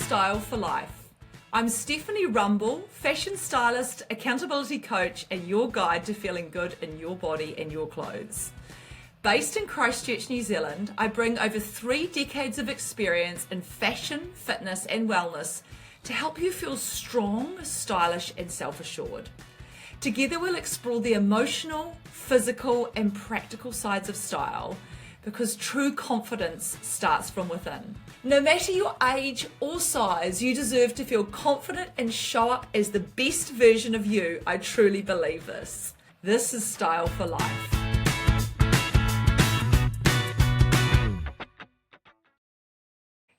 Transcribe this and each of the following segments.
Style for Life. I'm Stephanie Rumble, fashion stylist, accountability coach, and your guide to feeling good in your body and your clothes. Based in Christchurch, New Zealand, I bring over 3 decades of experience in fashion, fitness, and wellness to help you feel strong, stylish, and self-assured. Together we'll explore the emotional, physical, and practical sides of style, because true confidence starts from within. No matter your age or size, you deserve to feel confident and show up as the best version of you. I truly believe this. This is Style for Life.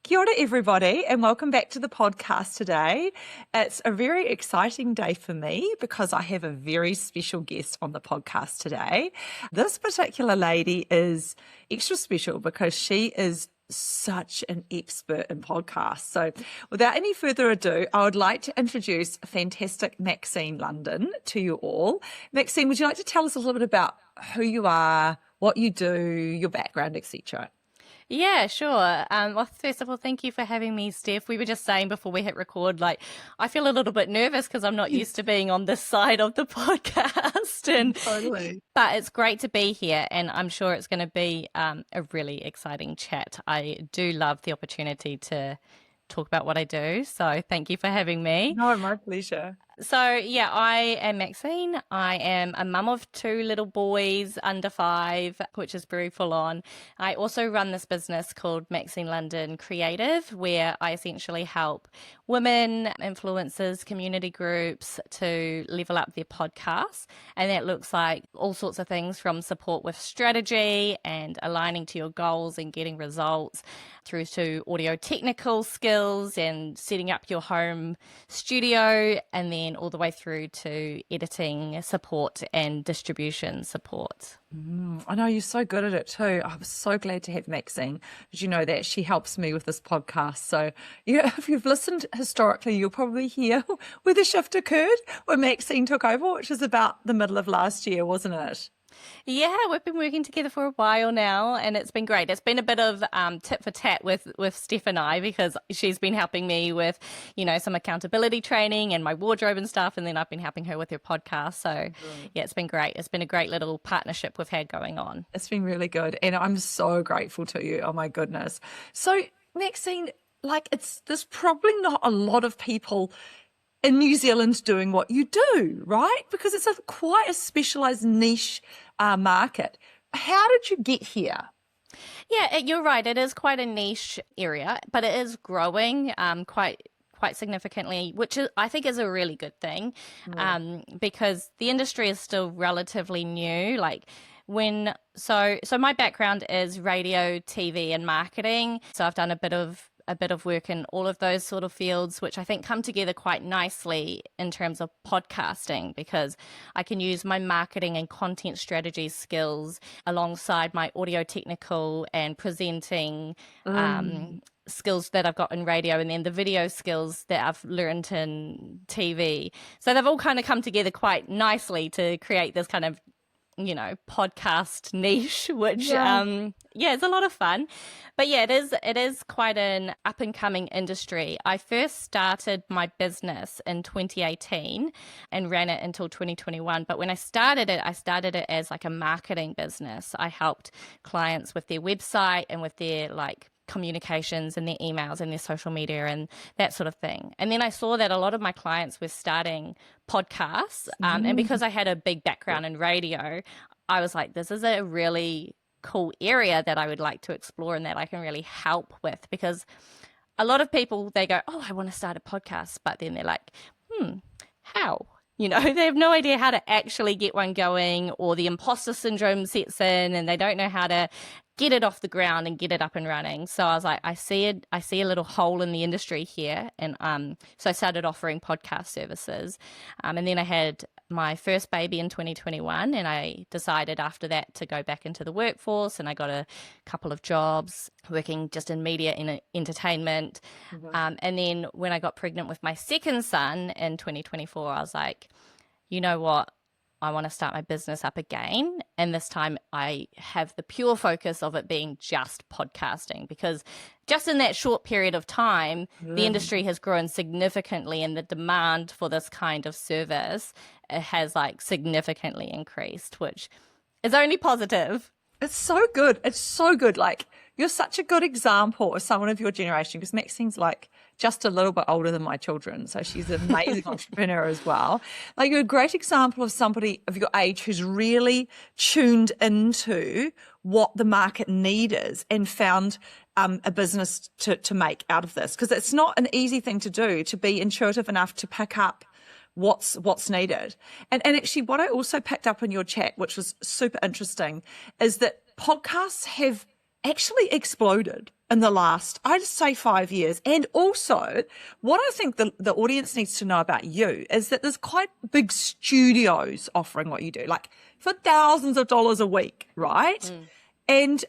Kia ora everybody, and welcome back to the podcast today. It's a very exciting day for me because I have a very special guest on the podcast today. This particular lady is extra special because she is such an expert in podcasts. So without any further ado, I would like to introduce fantastic Maxene London to you all. Maxene, would you like to tell us a little bit about who you are, what you do, your background, etc.? Yeah, sure. Well, first of all, thank you for having me, Steph. We were just saying before we hit record, I feel a little bit nervous because I'm not used to being on this side of the podcast. Totally. But it's great to be here, and I'm sure it's going to be a really exciting chat. I do love the opportunity to talk about what I do, so thank you for having me. No, my pleasure. So, yeah, I am Maxene. I am a mum of 2 little boys under 5, which is very full on. I also run this business called Maxene London Creative, where I essentially help women, influencers, community groups to level up their podcasts. And that looks like all sorts of things from support with strategy and aligning to your goals and getting results, through to audio technical skills and setting up your home studio, and then all the way through to editing support and distribution support. I know you're so good at it too. I'm so glad to have Maxene. Did you know that she helps me with this podcast? So if you've listened historically, you'll probably hear where the shift occurred when Maxene took over, which is about the middle of last year, wasn't it? Yeah, we've been working together for a while now, and it's been great. It's been a bit of tit for tat with Steph and I, because she's been helping me with, some accountability training and my wardrobe and stuff, and then I've been helping her with her podcast. So yeah, it's been great. It's been a great little partnership we've had going on. It's been really good, and I'm so grateful to you. Oh my goodness. So Maxene, there's probably not a lot of people in New Zealand doing what you do, right? Because it's quite a specialised niche market. How did you get here? Yeah, you're right. It is quite a niche area, but it is growing quite significantly, which I think is a really good thing, because the industry is still relatively new. So my background is radio, TV, and marketing. So I've done a bit of work in all of those sort of fields, which I think come together quite nicely in terms of podcasting, because I can use my marketing and content strategy skills alongside my audio technical and presenting skills that I've got in radio, and then the video skills that I've learned in TV. So they've all kind of come together quite nicely to create this kind of podcast niche, which it's a lot of fun. But yeah, it is quite an up and coming industry. I first started my business in 2018 and ran it until 2021. But when I started it as like a marketing business. I helped clients with their website and with their communications and their emails and their social media and that sort of thing. And then I saw that a lot of my clients were starting podcasts. And because I had a big background in radio, I was like, this is a really cool area that I would like to explore and that I can really help with. Because a lot of people, they go, oh, I want to start a podcast. But then they're like, how? They have no idea how to actually get one going, or the imposter syndrome sets in and they don't know how to get it off the ground and get it up and running. So I was like, I see a little hole in the industry here. And so I started offering podcast services. And then I had my first baby in 2021, and I decided after that to go back into the workforce, and I got a couple of jobs working just in media and entertainment. And then when I got pregnant with my second son in 2024, I was like, you know what? I want to start my business up again. And this time I have the pure focus of it being just podcasting, because just in that short period of time, the industry has grown significantly and the demand for this kind of service has like significantly increased, which is only positive. It's so good. It's so good. Like, you're such a good example of someone of your generation, because Maxine's like just a little bit older than my children. So she's an amazing entrepreneur as well. Like, you're a great example of somebody of your age who's really tuned into what the market need is and found a business to make out of this. Because it's not an easy thing to do, to be intuitive enough to pick up what's needed. And actually what I also picked up in your chat, which was super interesting, is that podcasts have actually exploded in the last, I'd say, 5 years. And also what I think the audience needs to know about you is that there's quite big studios offering what you do, like for thousands of dollars a week, right? And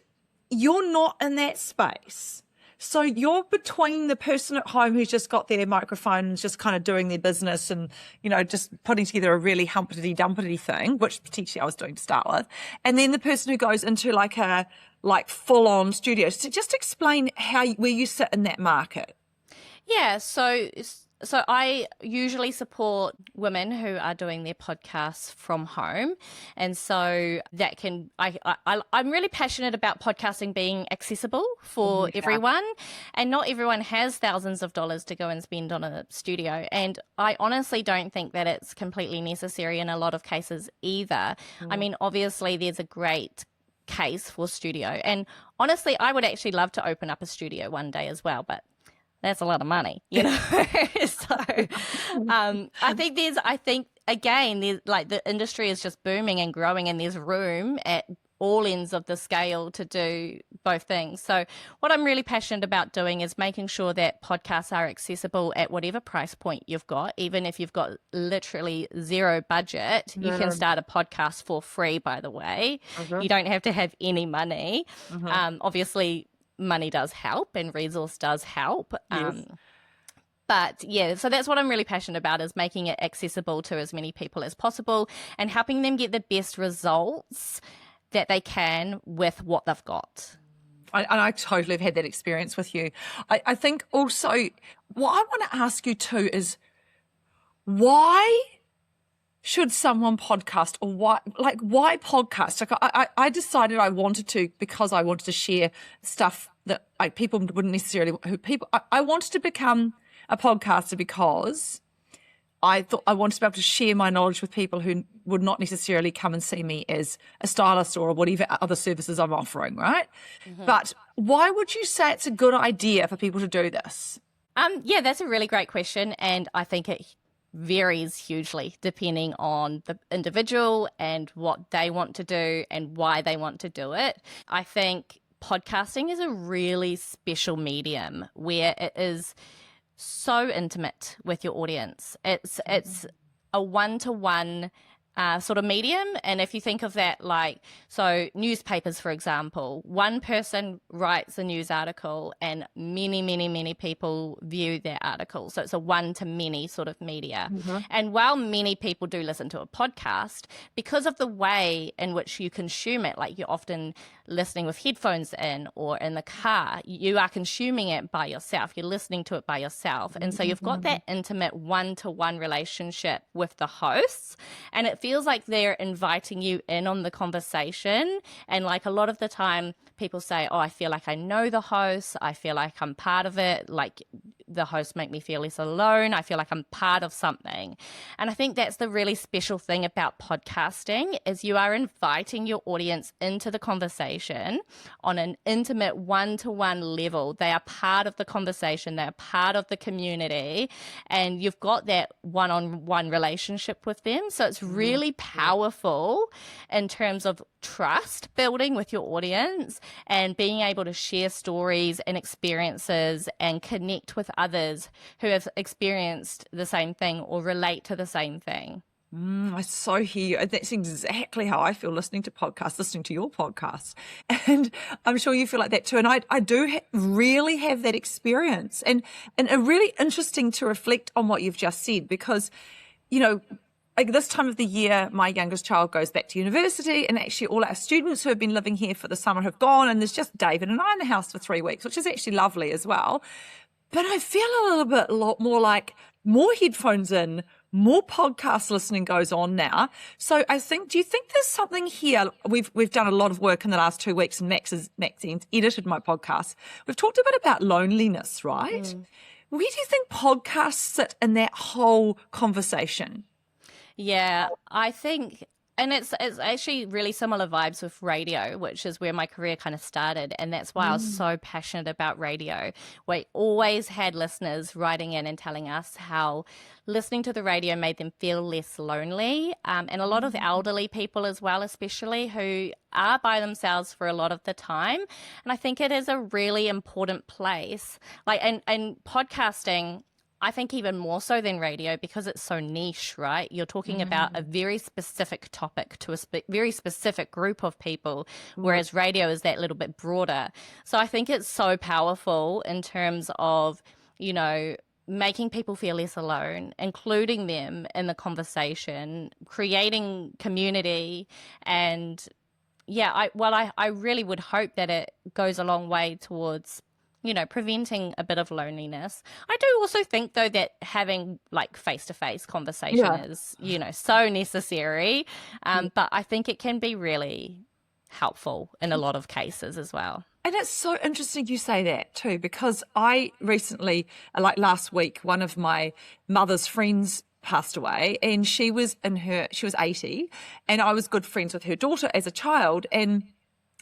you're not in that space. So you're between the person at home who's just got their microphone and just kind of doing their business and, you know, just putting together a really humpity-dumpity thing, which potentially I was doing to start with, and then the person who goes into like a full-on studio. So just explain where you sit in that market. Yeah, so I usually support women who are doing their podcasts from home. And so that I'm really passionate about podcasting being accessible for everyone. And not everyone has thousands of dollars to go and spend on a studio. And I honestly don't think that it's completely necessary in a lot of cases either. I mean, obviously there's a great case for studio. And honestly, I would actually love to open up a studio one day as well, but that's a lot of money, you know. So I think again, there's like the industry is just booming and growing, and there's room at all ends of the scale to do both things. So what I'm really passionate about doing is making sure that podcasts are accessible at whatever price point you've got. Even if you've got literally zero budget, you can start a podcast for free, by the way. You don't have to have any money. Obviously, money does help and resource does help. Yes. But yeah, so that's what I'm really passionate about, is making it accessible to as many people as possible and helping them get the best results that they can with what they've got. I totally have had that experience with you. I think also what I want to ask you too is, why should someone podcast, or why podcast? Like I decided I wanted to because I wanted to share stuff that people wouldn't necessarily, I wanted to become a podcaster because I thought I wanted to be able to share my knowledge with people who would not necessarily come and see me as a stylist or whatever other services I'm offering, right? But why would you say it's a good idea for people to do this? Yeah, that's a really great question. And I think it varies hugely depending on the individual and what they want to do and why they want to do it. I think podcasting is a really special medium where it is so intimate with your audience. It's a one-to-one sort of medium. And if you think of that, like, so newspapers, for example, one person writes a news article and many, many, many people view their article. So it's a one-to-many sort of media. And while many people do listen to a podcast, because of the way in which you consume it, like you're often listening with headphones in or in the car, you are consuming it by yourself. You're listening to it by yourself. And so you've got that intimate one-to-one relationship with the hosts, and it feels like they're inviting you in on the conversation. And like a lot of the time people say, oh, I feel like I know the host. I feel like I'm part of it. Like the hosts make me feel less alone. I feel like I'm part of something. And I think that's the really special thing about podcasting, is you are inviting your audience into the conversation on an intimate one-to-one level. They are part of the conversation. They're part of the community, and you've got that one-on-one relationship with them. So it's really powerful in terms of trust building with your audience and being able to share stories and experiences and connect with others who have experienced the same thing or relate to the same thing. I so hear you. That's exactly how I feel listening to podcasts, listening to your podcast. And I'm sure you feel like that too. And I do really have that experience. And really interesting to reflect on what you've just said, because, you know, like this time of the year, my youngest child goes back to university, and actually all our students who have been living here for the summer have gone, and there's just David and I in the house for 3 weeks, which is actually lovely as well. But I feel a lot more like more headphones in, more podcast listening goes on now. So I think, do you think there's something here? We've done a lot of work in the last 2 weeks, and Maxine's edited my podcast. We've talked a bit about loneliness, right? Where do you think podcasts sit in that whole conversation? Yeah, I think, and it's actually really similar vibes with radio, which is where my career kind of started. And that's why I was so passionate about radio. We always had listeners writing in and telling us how listening to the radio made them feel less lonely. And a lot of elderly people as well, especially, who are by themselves for a lot of the time. And I think it is a really important place. Like, and podcasting, I think even more so than radio, because it's so niche, right? You're talking about a very specific topic to a very specific group of people, whereas radio is that little bit broader. So I think it's so powerful in terms of, you know, making people feel less alone, including them in the conversation, creating community. And yeah, I really would hope that it goes a long way towards, you know, preventing a bit of loneliness. I do also think, though, that having like face-to-face conversation is, you know, so necessary. But I think it can be really helpful in a lot of cases as well. And it's so interesting you say that too, because I recently, like last week, one of my mother's friends passed away, and she was 80, and I was good friends with her daughter as a child, and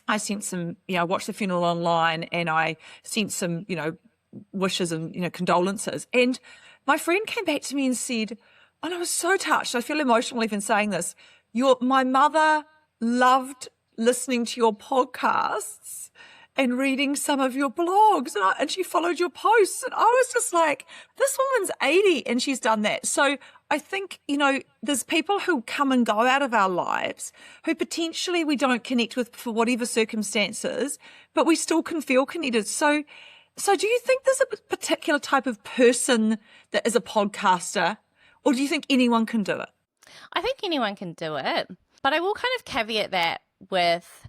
I sent some, you know, I watched the funeral online, and I sent some, you know, wishes and, you know, condolences. And my friend came back to me and said, and I was so touched, I feel emotional even saying this, my mother loved listening to your podcasts and reading some of your blogs, and she followed your posts. And I was just like, this woman's 80 and she's done that. So I think, you know, there's people who come and go out of our lives who potentially we don't connect with for whatever circumstances, but we still can feel connected. So do you think there's a particular type of person that is a podcaster, or do you think anyone can do it? I think anyone can do it, but I will kind of caveat that with,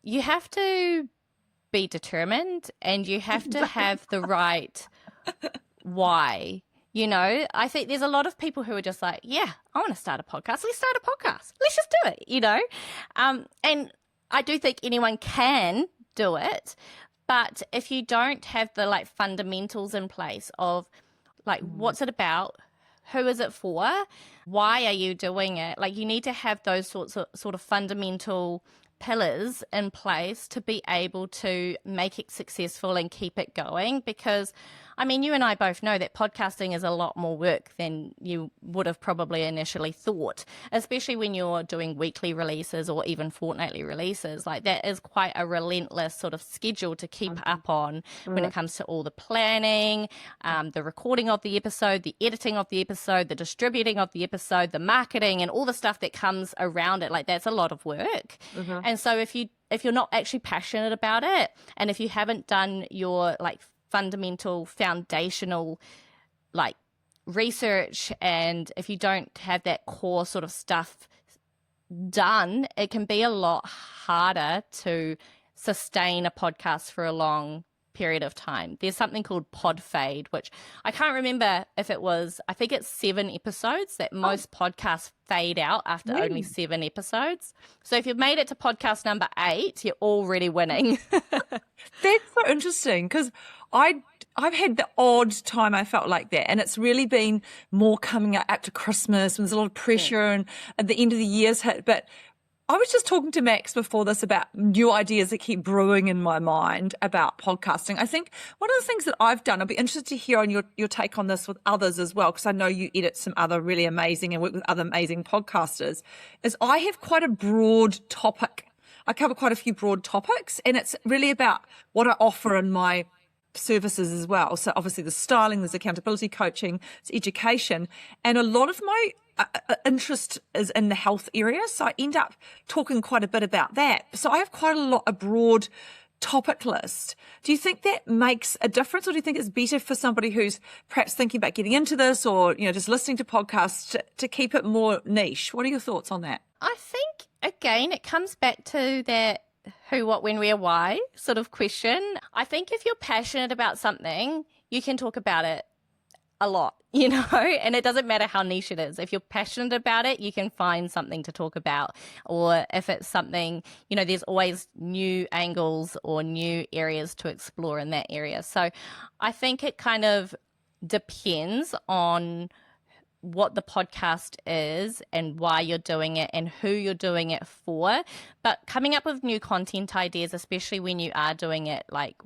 you have to be determined, and you have to have the right why. You know, I think there's a lot of people who are just like, yeah, I want to start a podcast. Let's start a podcast. Let's just do it, you know. And I do think anyone can do it. But if you don't have the like fundamentals in place of like, what's it about? Who is it for? Why are you doing it? Like, you need to have those sort of fundamental pillars in place to be able to make it successful and keep it going. Because, I mean, you and I both know that podcasting is a lot more work than you would have probably initially thought, especially when you're doing weekly releases or even fortnightly releases. Like, that is quite a relentless sort of schedule to keep up on when it comes to all the planning, the recording of the episode, the editing of the episode, the distributing of the episode, the marketing, and all the stuff that comes around it. Like, that's a lot of work. And so if you're not actually passionate about it, and if you haven't done your like fundamental foundational like research, and if you don't have that core sort of stuff done, it can be a lot harder to sustain a podcast for a long period of time. There's something called pod fade, which I can't remember if it was, I think it's 7 episodes that most podcasts fade out after only 7 episodes. So if you've made it to podcast number 8, you're already winning. That's so interesting, because I've had the odd time I felt like that, and it's really been more coming up to Christmas when there's a lot of pressure and at the end of the year's hit. But I was just talking to Max before this about new ideas that keep brewing in my mind about podcasting. I think one of the things that I've done, I'd be interested to hear on your take on this with others as well, because I know you edit some other really amazing and work with other amazing podcasters, is I have quite a broad topic. I cover quite a few broad topics, and it's really about what I offer in my services as well. So obviously there's styling, there's accountability coaching, it's education, and a lot of my interest is in the health area. So I end up talking quite a bit about that. So I have quite a broad topic list. Do you think that makes a difference, or do you think it's better for somebody who's perhaps thinking about getting into this, or, just listening to podcasts to keep it more niche? What are your thoughts on that? I think, again, it comes back to that who, what, when, where, why sort of question. I think if you're passionate about something, you can talk about it a lot, and it doesn't matter how niche it is. If you're passionate about it, you can find something to talk about. Or if it's something, there's always new angles or new areas to explore in that area. So I think it kind of depends on what the podcast is and why you're doing it and who you're doing it for. But coming up with new content ideas, especially when you are doing it like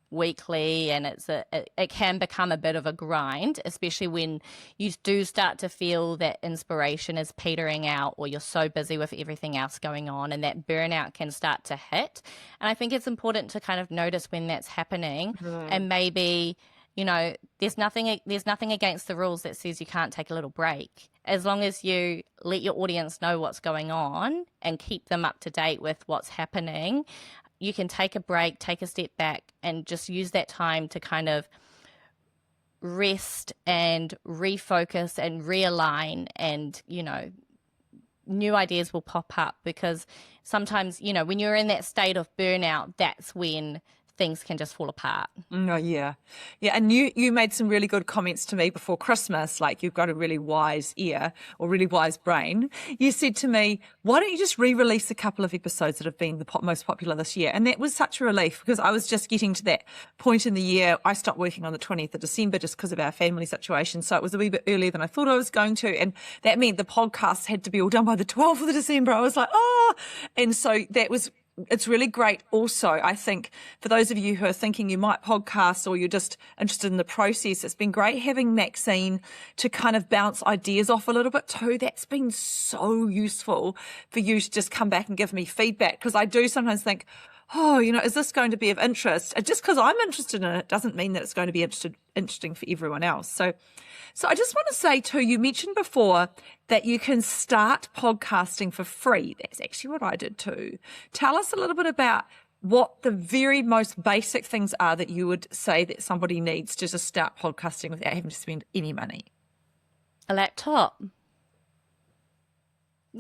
weekly, and it can become a bit of a grind, especially when you do start to feel that inspiration is petering out, or you're so busy with everything else going on, and that burnout can start to hit. And I think it's important to kind of notice when that's happening, and maybe there's nothing against the rules that says you can't take a little break, as long as you let your audience know what's going on and keep them up to date with what's happening. You can take a break, take a step back, and just use that time to kind of rest and refocus and realign, and, new ideas will pop up, because sometimes, when you're in that state of burnout, that's when things can just fall apart. Oh, yeah. Yeah. And you made some really good comments to me before Christmas, like you've got a really wise ear or really wise brain. You said to me, why don't you just re-release a couple of episodes that have been the most popular this year? And that was such a relief, because I was just getting to that point in the year. I stopped working on the 20th of December just because of our family situation. So it was a wee bit earlier than I thought I was going to. And that meant the podcast had to be all done by the 12th of December. I was like, oh. And so it's really great also, I think, for those of you who are thinking you might podcast, or you're just interested in the process. It's been great having Maxene to kind of bounce ideas off a little bit too. That's been so useful for you to just come back and give me feedback, because I do sometimes think, oh, is this going to be of interest? Just because I'm interested in it doesn't mean that it's going to be interesting for everyone else. So I just want to say too, you mentioned before that you can start podcasting for free. That's actually what I did too. Tell us a little bit about what the very most basic things are that you would say that somebody needs to just start podcasting without having to spend any money. A laptop.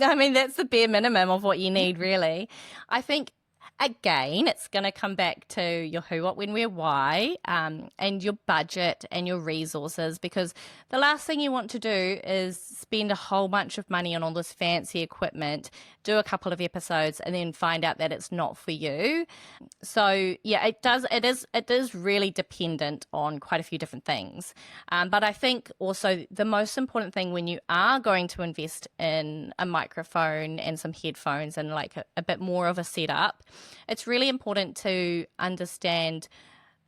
I mean, that's the bare minimum of what you need, really. I think, again, it's going to come back to your who, what, when, where, why, and your budget and your resources, because the last thing you want to do is spend a whole bunch of money on all this fancy equipment, do a couple of episodes, and then find out that it's not for you. So yeah, it is really dependent on quite a few different things. But I think also the most important thing when you are going to invest in a microphone and some headphones and like a bit more of a setup, it's really important to understand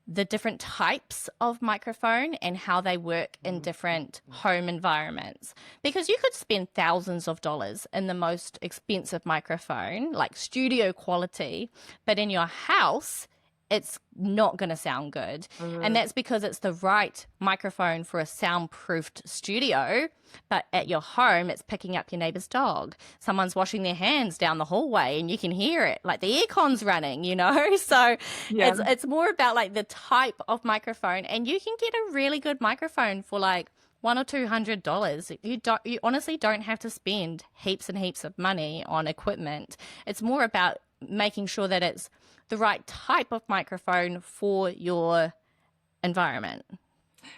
the different types of microphone and how they work in different home environments. Because you could spend thousands of dollars in the most expensive microphone, like studio quality, but in your house, it's not going to sound good. And that's because it's the right microphone for a soundproofed studio, but at your home, it's picking up your neighbor's dog. Someone's washing their hands down the hallway and you can hear it, like the aircon's running, So yeah. It's more about like the type of microphone, and you can get a really good microphone for like $100 or $200. You honestly don't have to spend heaps and heaps of money on equipment. It's more about making sure that it's the right type of microphone for your environment.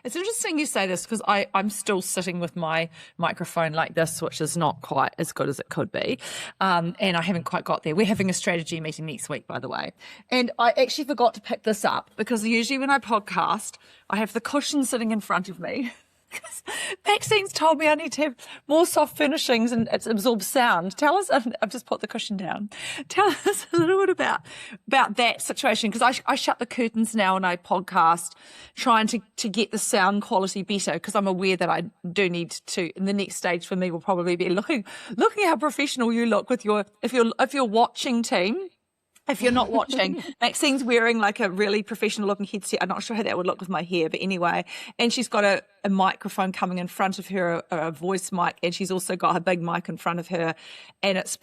It's interesting you say this, because I'm still sitting with my microphone like this, which is not quite as good as it could be. And I haven't quite got there. We're having a strategy meeting next week, by the way. And I actually forgot to pick this up, because usually when I podcast, I have the cushion sitting in front of me. Because Maxine's told me I need to have more soft furnishings and it absorbs sound. Tell us, I've just put the cushion down. Tell us a little bit about that situation, because I shut the curtains now when I podcast, trying to get the sound quality better, because I'm aware that I do need to. And the next stage for me will probably be looking how professional you look with your if you're watching team. If you're not watching, Maxine's wearing like a really professional looking headset. I'm not sure how that would look with my hair, but anyway. And she's got a microphone coming in front of her, a voice mic, and she's also got a big mic in front of her. And it's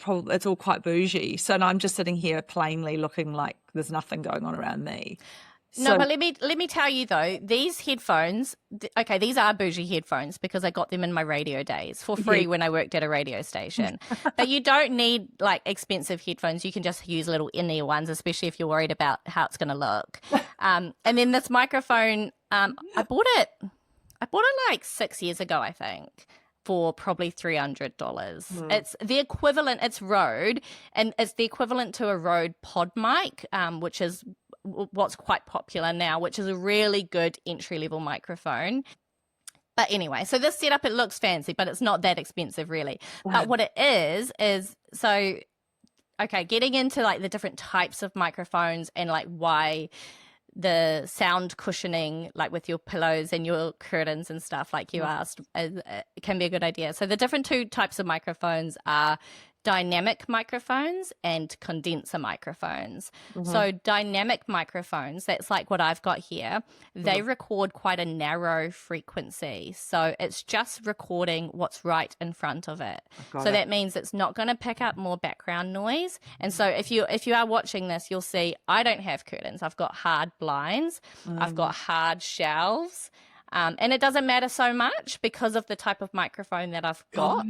all quite bougie. So I'm just sitting here plainly looking like there's nothing going on around me. No, but let me tell you though, these headphones, okay, these are bougie headphones because I got them in my radio days for free when I worked at a radio station. But you don't need like expensive headphones. You can just use little in-ear ones, especially if you're worried about how it's going to look. And then this microphone, I bought it like 6 years ago, I think, for probably $300. It's the equivalent, it's Rode, and it's the equivalent to a Rode pod mic, which is what's quite popular now, which is a really good entry-level microphone. But anyway, so this setup, it looks fancy, but it's not that expensive really. But what it is so, okay, getting into like the different types of microphones and like why the sound cushioning, like with your pillows and your curtains and stuff, like you asked, can be a good idea. So the different two types of microphones are dynamic microphones and condenser microphones. So dynamic microphones, that's like what I've got here, they record quite a narrow frequency. So it's just recording what's right in front of it. So that means it's not going to pick up more background noise. And so if you are watching this, you'll see I don't have curtains. I've got hard blinds. I've got hard shelves. And it doesn't matter so much because of the type of microphone that I've got.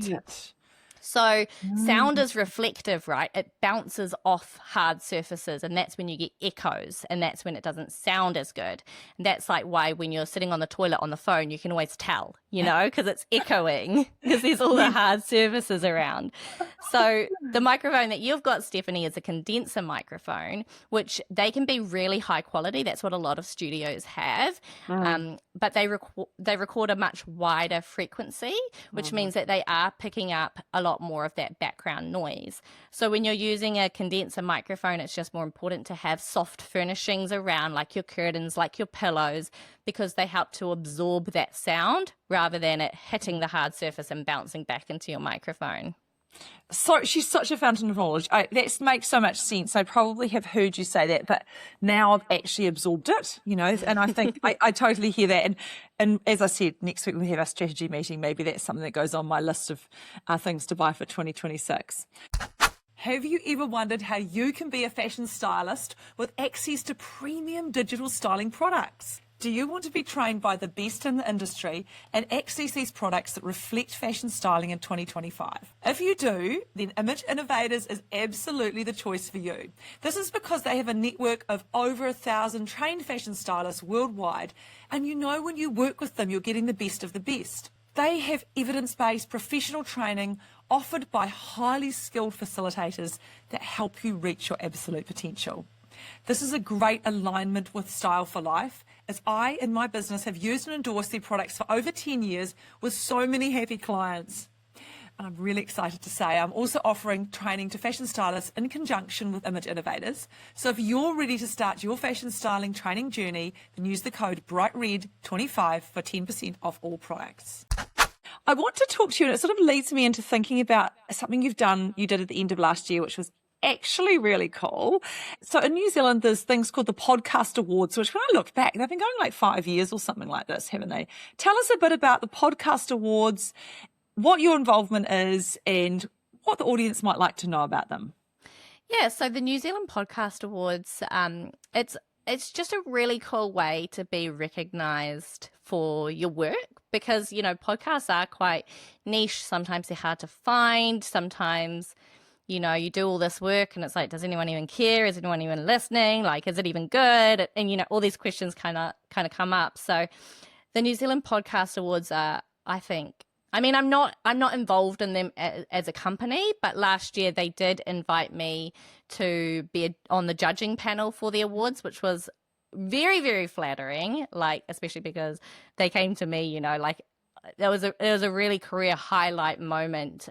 So sound is reflective, right? It bounces off hard surfaces, and that's when you get echoes, and that's when it doesn't sound as good. And that's like why when you're sitting on the toilet on the phone, you can always tell, because it's echoing because there's all the hard surfaces around. So the microphone that you've got, Stephanie, is a condenser microphone, which they can be really high quality. That's what a lot of studios have. But they record a much wider frequency, which means that they are picking up a lot more of that background noise. So when you're using a condenser microphone, it's just more important to have soft furnishings around, like your curtains, like your pillows, because they help to absorb that sound rather than it hitting the hard surface and bouncing back into your microphone. So she's such a fountain of knowledge. That makes so much sense. I probably have heard you say that, but now I've actually absorbed it, and I think I totally hear that. And as I said, next week we have our strategy meeting. Maybe that's something that goes on my list of things to buy for 2026. Have you ever wondered how you can be a fashion stylist with access to premium digital styling products? Do you want to be trained by the best in the industry and access these products that reflect fashion styling in 2025? If you do, then Image Innovators is absolutely the choice for you. This is because they have a network of over 1,000 trained fashion stylists worldwide, and when you work with them, you're getting the best of the best. They have evidence-based professional training offered by highly skilled facilitators that help you reach your absolute potential. This is a great alignment with Style for Life, as I in my business have used and endorsed their products for over 10 years with so many happy clients. And I'm really excited to say I'm also offering training to fashion stylists in conjunction with Image Innovators. So if you're ready to start your fashion styling training journey, then use the code BRIGHTRED25 for 10% off all products. I want to talk to you, and it sort of leads me into thinking about something you did at the end of last year, which was actually really cool. So in New Zealand, there's things called the Podcast Awards, which when I look back, they've been going like 5 years or something like this, haven't they? Tell us a bit about the Podcast Awards, what your involvement is, and what the audience might like to know about them. Yeah, so the New Zealand Podcast Awards, it's just a really cool way to be recognised for your work because, podcasts are quite niche. Sometimes they're hard to find. Sometimes, you do all this work and it's like, does anyone even care? Is anyone even listening? Like, is it even good? And, all these questions kind of come up. So the New Zealand Podcast Awards are, I think, I'm not involved in them as a company, but last year they did invite me to be on the judging panel for the awards, which was very, very flattering, like, especially because they came to me, it was a really career highlight moment.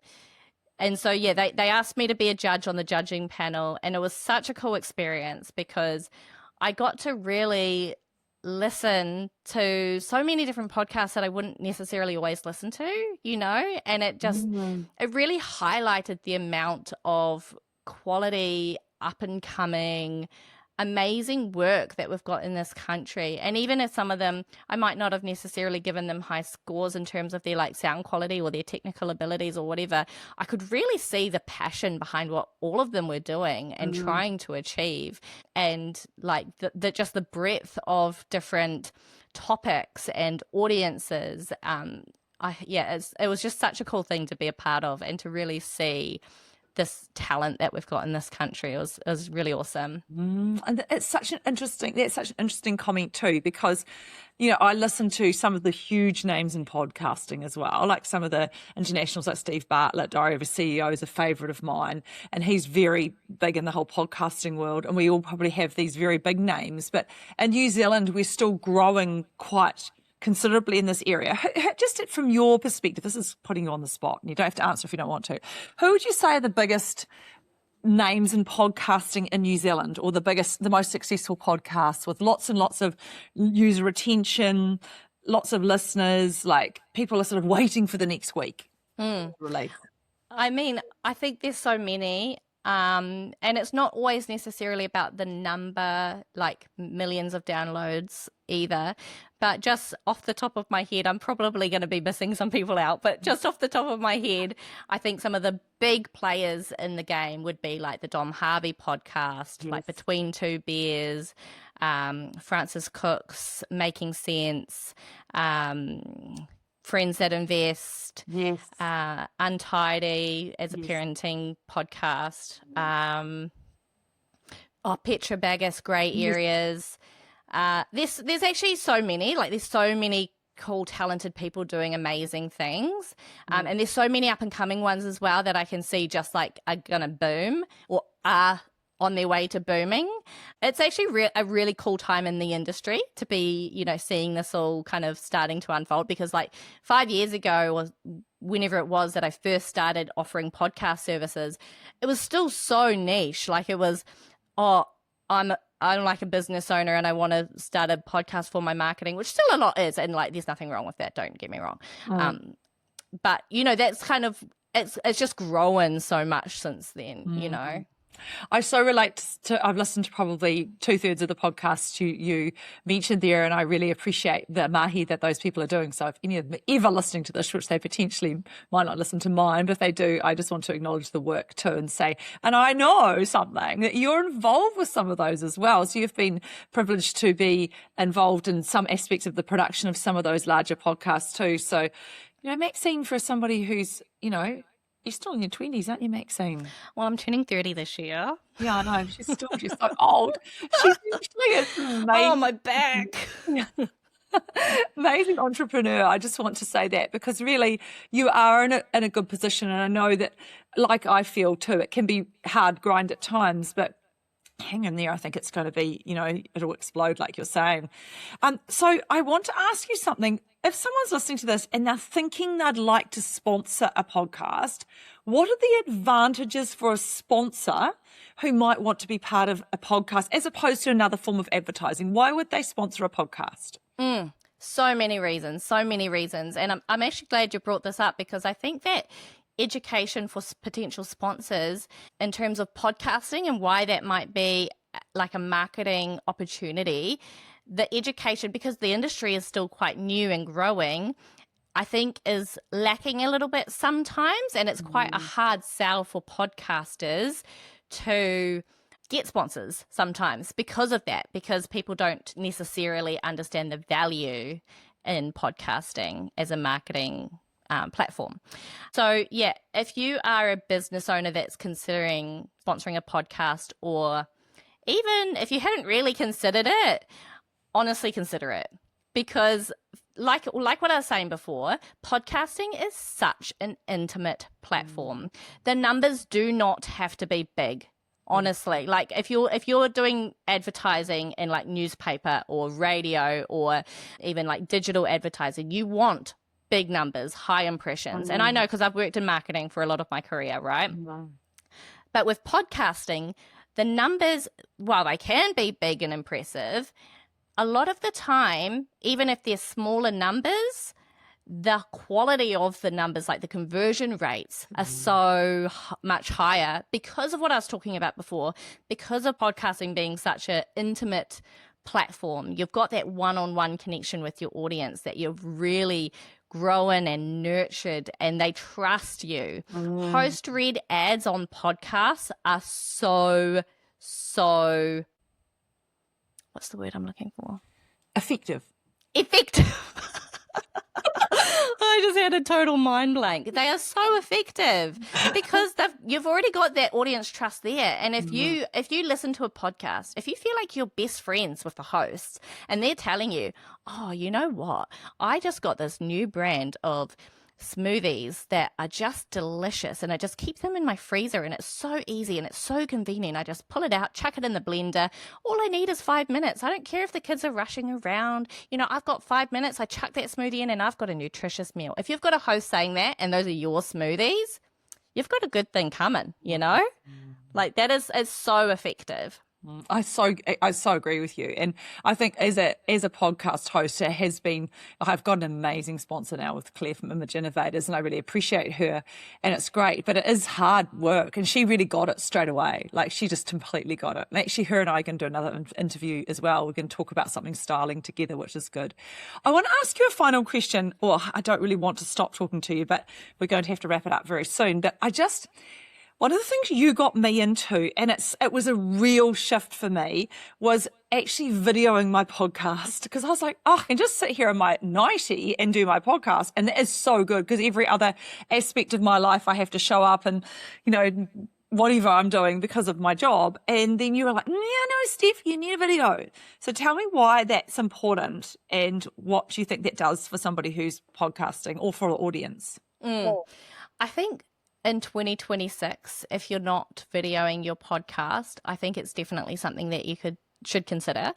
And so, yeah, they asked me to be a judge on the judging panel, and it was such a cool experience because I got to really listen to so many different podcasts that I wouldn't necessarily always listen to, and it just, it really highlighted the amount of quality up and coming, amazing work that we've got in this country. And even if some of them, I might not have necessarily given them high scores in terms of their like sound quality or their technical abilities or whatever, I could really see the passion behind what all of them were doing and trying to achieve. And like just the breadth of different topics and audiences. It was just such a cool thing to be a part of and to really see this talent that we've got in this country. It was really awesome. And that's such an interesting comment too, because, you know, I listen to some of the huge names in podcasting as well, like some of the internationals like Steve Bartlett, Diary of a CEO is a favourite of mine, and he's very big in the whole podcasting world, and we all probably have these very big names. But in New Zealand, we're still growing quite considerably in this area. Just from your perspective, this is putting you on the spot, and you don't have to answer if you don't want to. Who would you say are the biggest names in podcasting in New Zealand, or the most successful podcasts with lots and lots of user retention, lots of listeners, like people are sort of waiting for the next week release? I mean, I think there's so many. And it's not always necessarily about the number, like millions of downloads either. But just off the top of my head, I'm probably going to be missing some people out. But just off the top of my head, I think some of the big players in the game would be like the Dom Harvey podcast, like Between Two Bears, Francis Cook's Making Sense, Friends That Invest, Untidy as a parenting podcast, Petra Baggis, Grey Areas. There's actually so many, like there's so many cool, talented people doing amazing things. And there's so many up and coming ones as well that I can see just like are gonna boom or are on their way to booming. It's actually a really cool time in the industry to be, you know, seeing this all kind of starting to unfold, because like 5 years ago or whenever it was that I first started offering podcast services, it was still so niche. Like it was, I'm like a business owner and I want to start a podcast for my marketing, which still a lot is. And like, there's nothing wrong with that. Don't get me wrong. But you know, that's kind of, it's just grown so much since then, you know. I so relate to, I've listened to probably 2/3 of the podcasts you mentioned there, and I really appreciate the mahi that those people are doing. So if any of them are ever listening to this, which they potentially might not listen to mine, but if they do, I just want to acknowledge the work too and say, and I know something, that you're involved with some of those as well. So you've been privileged to be involved in some aspects of the production of some of those larger podcasts too. So, you know, Maxene, for somebody who's, you know, you're still in your 20s, aren't you, Maxene? Well, I'm turning 30 this year. Yeah, I know. She's so old. She's amazing. Oh, my back. Amazing entrepreneur. I just want to say that, because really you are in a good position. And I know that, like I feel too, it can be hard grind at times, but hang in there. I think it's going to be, you know, it'll explode like you're saying. So I want to ask you something. If someone's listening to this and they're thinking they'd like to sponsor a podcast, what are the advantages for a sponsor who might want to be part of a podcast as opposed to another form of advertising? Why would they sponsor a podcast? So many reasons. And I'm actually glad you brought this up, because I think that education for potential sponsors in terms of podcasting and why that might be like a marketing opportunity, the education, because the industry is still quite new and growing, I think is lacking a little bit sometimes. And it's quite a hard sell for podcasters to get sponsors sometimes because of that, because people don't necessarily understand the value in podcasting as a marketing platform. So yeah, if you are a business owner that's considering sponsoring a podcast, or even if you haven't really considered it, honestly consider it, because like what I was saying before, podcasting is such an intimate platform. The numbers do not have to be big. Honestly, like if you're doing advertising in like newspaper or radio or even like digital advertising, you want big numbers, high impressions. And I know, because I've worked in marketing for a lot of my career, right? But with podcasting, the numbers, while they can be big and impressive, a lot of the time, even if they're smaller numbers, the quality of the numbers, like the conversion rates, are so much higher because of what I was talking about before, because of podcasting being such an intimate platform. You've got that one-on-one connection with your audience that you've really grown and nurtured, and they trust you. Post-read ads on podcasts are so what's the word I'm looking for? Effective. I just had a total mind blank. They are so effective because you've already got that audience trust there. And if you listen to a podcast, if you feel like you're best friends with the host and they're telling you, oh, you know what? I just got this new brand of smoothies that are just delicious and I just keep them in my freezer and it's so easy and it's so convenient. I just pull it out, chuck it in the blender. All I need is 5 minutes. I don't care if the kids are rushing around. I've got 5 minutes. I chuck that smoothie in and I've got a nutritious meal. If you've got a host saying that and those are your smoothies, you've got a good thing coming, Like that is so effective. I so agree with you, and I think as a podcast host, I've got an amazing sponsor now with Claire from Image Innovators, and I really appreciate her, and it's great, but it is hard work, and she really got it straight away. Like she just completely got it. And actually, her and I are going to do another interview as well. We're going to talk about something styling together, which is good. I want to ask you a final question. Or I don't really want to stop talking to you, but we're going to have to wrap it up very soon. But one of the things you got me into, and it was a real shift for me, was actually videoing my podcast, because I was like, oh, I can just sit here in my nightie and do my podcast. And that is so good, because every other aspect of my life I have to show up and, whatever I'm doing because of my job. And then you were like, yeah, no, Steph, you need a video. So tell me why that's important and what do you think that does for somebody who's podcasting or for an audience? I think in 2026, if you're not videoing your podcast, I think it's definitely something that you should consider.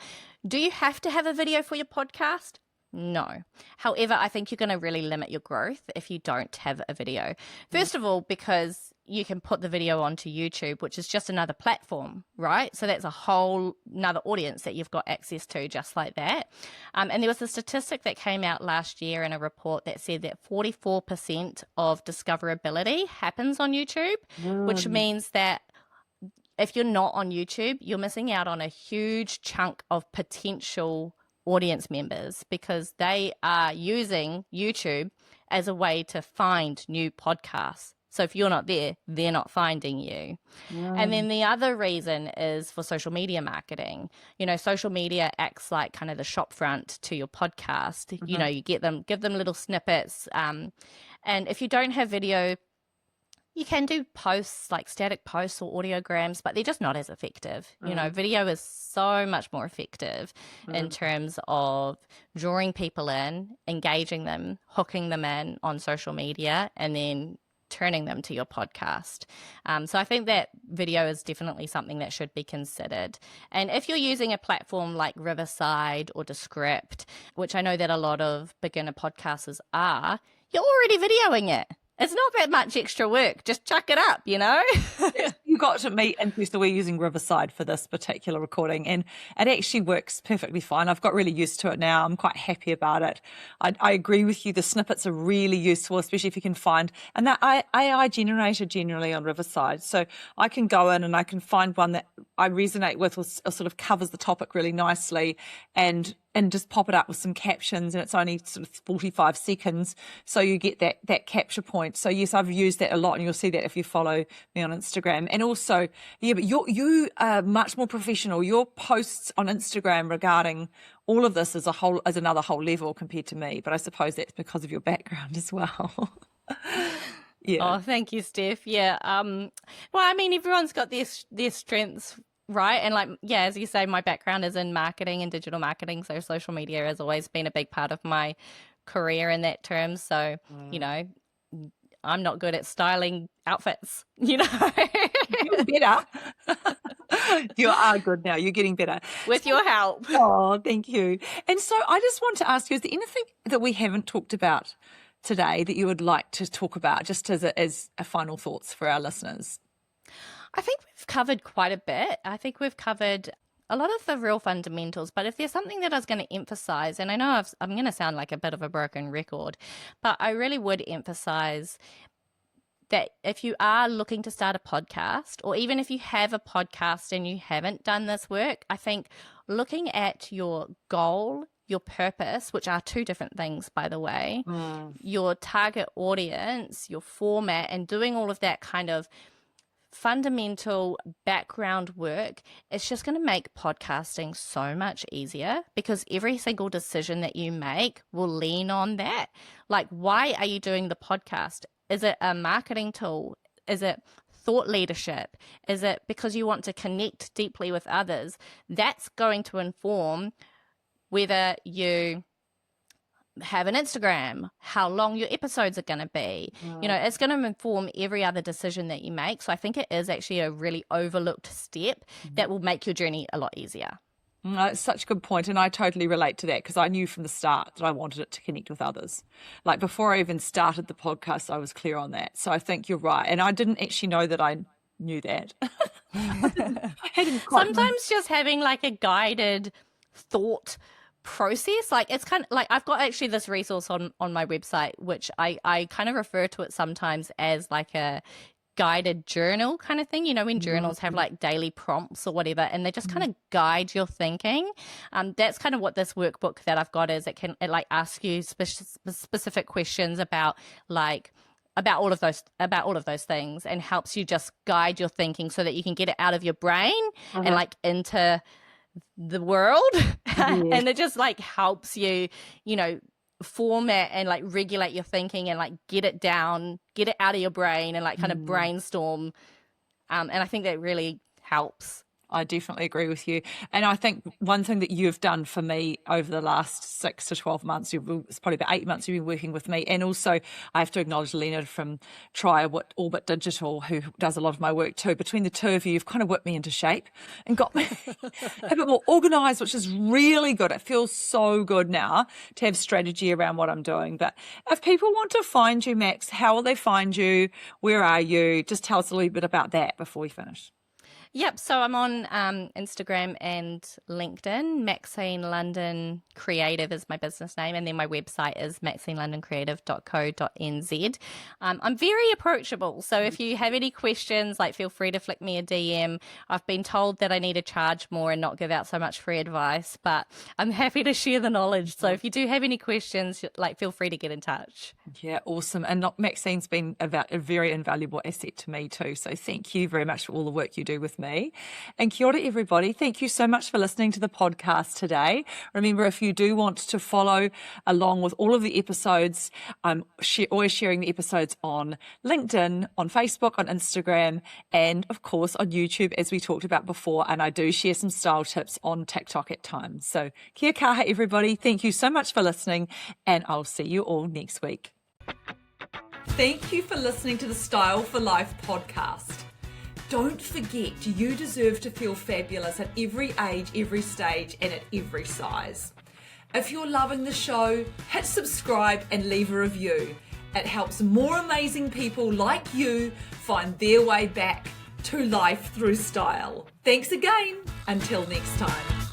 Do you have to have a video for your podcast? No. However, I think you're going to really limit your growth if you don't have a video. First of all, because you can put the video onto YouTube, which is just another platform, right? So that's a whole another audience that you've got access to just like that. And there was a statistic that came out last year in a report that said that 44% of discoverability happens on YouTube, which means that if you're not on YouTube, you're missing out on a huge chunk of potential audience members because they are using YouTube as a way to find new podcasts. So if you're not there, they're not finding you. And then the other reason is for social media marketing. Social media acts like kind of the shop front to your podcast. You give them little snippets. And if you don't have video, you can do posts like static posts or audiograms, but they're just not as effective. Video is so much more effective in terms of drawing people in, engaging them, hooking them in on social media, and then turning them to your podcast. So I think that video is definitely something that should be considered. And if you're using a platform like Riverside or Descript, which I know that a lot of beginner podcasters are, you're already videoing it. It's not that much extra work. Just chuck it up, You got to meet and so we're using Riverside for this particular recording, and it actually works perfectly fine. I've got really used to it now. I'm quite happy about it. I agree with you. The snippets are really useful, especially if you can find, and that AI generated generally on Riverside. So I can go in and I can find one that I resonate with or sort of covers the topic really nicely and just pop it up with some captions, and it's only sort of 45 seconds. So you get that capture point. So yes, I've used that a lot, and you'll see that if you follow me on Instagram. And also, but you are much more professional. Your posts on Instagram regarding all of this is another whole level compared to me. But I suppose that's because of your background as well. Yeah. Oh, thank you, Steph. Yeah. Well, I mean, everyone's got their strengths. Right. And as you say, my background is in marketing and digital marketing. So social media has always been a big part of my career in that term. So, I'm not good at styling outfits, You're better. You are good now. You're getting better. With your help. Oh, thank you. And so I just want to ask you, is there anything that we haven't talked about today that you would like to talk about, just as a final thoughts for our listeners? I think we've covered quite a bit. I think we've covered a lot of the real fundamentals. But if there's something that I was going to emphasize, and I know I'm going to sound like a bit of a broken record, but I really would emphasize that if you are looking to start a podcast, or even if you have a podcast and you haven't done this work, I think looking at your goal, your purpose, which are two different things, by the way, your target audience, your format, and doing all of that kind of fundamental background work, it's just going to make podcasting so much easier, because every single decision that you make will lean on that. Like, why are you doing the podcast? Is it a marketing tool? Is it thought leadership? Is it because you want to connect deeply with others? That's going to inform whether you have an Instagram, how long your episodes are going to be. You know, it's going to inform every other decision that you make. So I think it is actually a really overlooked step that will make your journey a lot easier. It's such a good point, and I totally relate to that, because I knew from the start that I wanted it to connect with others. Like, before I even started the podcast, I was clear on that. So I think you're right, and I didn't actually know that I knew that. I hadn't quite Sometimes just having like a guided thought process, like, it's kind of like, I've got actually this resource on my website, which I kind of refer to it sometimes as like a guided journal kind of thing, you know, when journals have like daily prompts or whatever, and they just kind of guide your thinking. That's kind of what this workbook that I've got is. It like ask you specific questions about all of those things, and helps you just guide your thinking so that you can get it out of your brain and like into the world. And it just like helps you, you know, format and like regulate your thinking and like get it down, get it out of your brain, and like kind of brainstorm. And I think that really helps. I definitely agree with you. And I think one thing that you've done for me over the last 6 to 12 months, it's probably about 8 months you've been working with me. And also I have to acknowledge Leonard from All But Digital, who does a lot of my work too. Between the two of you, you've kind of whipped me into shape and got me a bit more organised, which is really good. It feels so good now to have strategy around what I'm doing. But if people want to find you, Max, how will they find you? Where are you? Just tell us a little bit about that before we finish. Yep. So I'm on Instagram and LinkedIn. Maxene London Creative is my business name. And then my website is maxineLondonCreative.co.nz. I'm very approachable. So if you have any questions, like, feel free to flick me a DM. I've been told that I need to charge more and not give out so much free advice, but I'm happy to share the knowledge. So if you do have any questions, like, feel free to get in touch. Yeah, awesome. And Maxine's been a very invaluable asset to me too. So thank you very much for all the work you do with me. And kia ora, everybody. Thank you so much for listening to the podcast today. Remember, if you do want to follow along with all of the episodes, I'm always sharing the episodes on LinkedIn, on Facebook, on Instagram, and of course on YouTube, as we talked about before. And I do share some style tips on TikTok at times. So kia kaha, everybody. Thank you so much for listening, and I'll see you all next week. Thank you for listening to the Style for Life podcast. Don't forget, you deserve to feel fabulous at every age, every stage, and at every size. If you're loving the show, hit subscribe and leave a review. It helps more amazing people like you find their way back to life through style. Thanks again. Until next time.